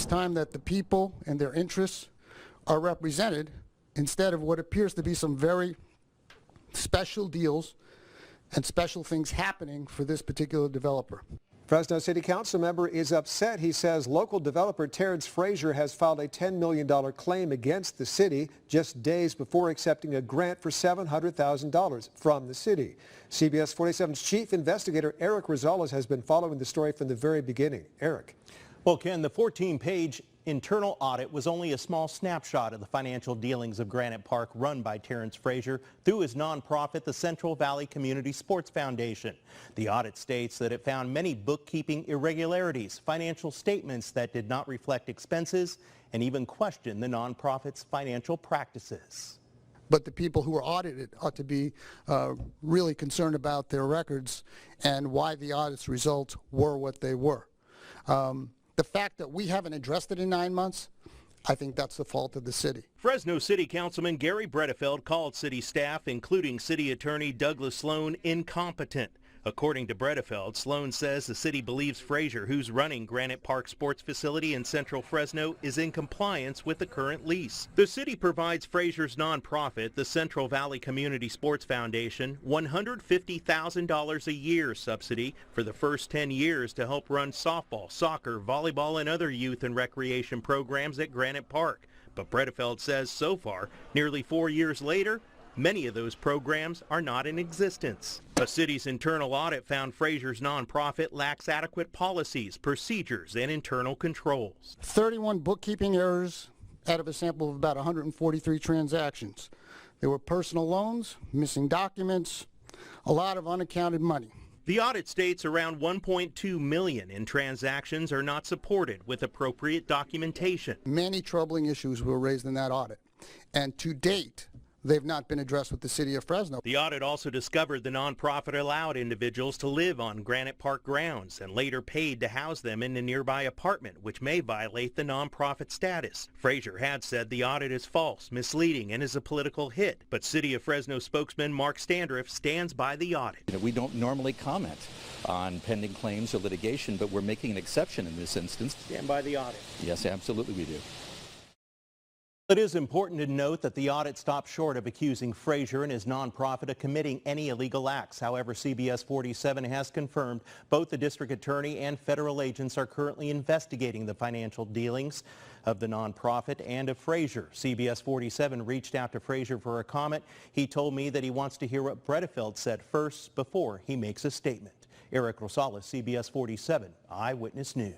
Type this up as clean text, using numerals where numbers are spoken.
time that the people and their interests are represented instead of what appears to be some very special deals and special things happening for this particular developer. Fresno City Council member is upset. He says local developer Terrence Frazier has filed a $10 million claim against the city just days before accepting a grant for $700,000 from the city. CBS 47's chief investigator Eric Rosales has been following the story from the very beginning. Eric. Well, Ken, the 14-page internal audit was only a small snapshot of the financial dealings of Granite Park run by Terrence Frazier through his nonprofit, the Central Valley Community Sports Foundation. The audit states that it found many bookkeeping irregularities, financial statements that did not reflect expenses, and even questioned the nonprofit's financial practices. But the people who are audited ought to be really concerned about their records and why the audit's results were what they were. The fact that we haven't addressed it in 9 months, I think that's the fault of the city. Fresno City Councilman Gary Bredefeld called city staff, including City Attorney Douglas Sloan, incompetent. According to Bredefeld, Sloan says the city believes Frazier, who's running Granite Park Sports Facility in Central Fresno, is in compliance with the current lease. The city provides Frazier's nonprofit, the Central Valley Community Sports Foundation, $150,000 a year subsidy for the first 10 years to help run softball, soccer, volleyball, and other youth and recreation programs at Granite Park. But Bredefeld says so far, nearly 4 years later, many of those programs are not in existence. A city's internal audit found Frazier's nonprofit lacks adequate policies, procedures, and internal controls. 31 bookkeeping errors out of a sample of about 143 transactions. There were personal loans, missing documents, a lot of unaccounted money. The audit states around $1.2 million in transactions are not supported with appropriate documentation. Many troubling issues were raised in that audit, and to date, they've not been addressed with the city of Fresno. The audit also discovered the nonprofit allowed individuals to live on Granite Park grounds and later paid to house them in a nearby apartment, which may violate the nonprofit status. Frazier had said the audit is false, misleading, and is a political hit, but City of Fresno spokesman Mark Standriff stands by the audit. We don't normally comment on pending claims or litigation, but we're making an exception in this instance. Stand by the audit. Yes, absolutely we do. It is important to note that the audit stopped short of accusing Frazier and his nonprofit of committing any illegal acts. However, CBS 47 has confirmed both the district attorney and federal agents are currently investigating the financial dealings of the nonprofit and of Frazier. CBS 47 reached out to Frazier for a comment. He told me that he wants to hear what Bredefeld said first before he makes a statement. Eric Rosales, CBS 47 Eyewitness News.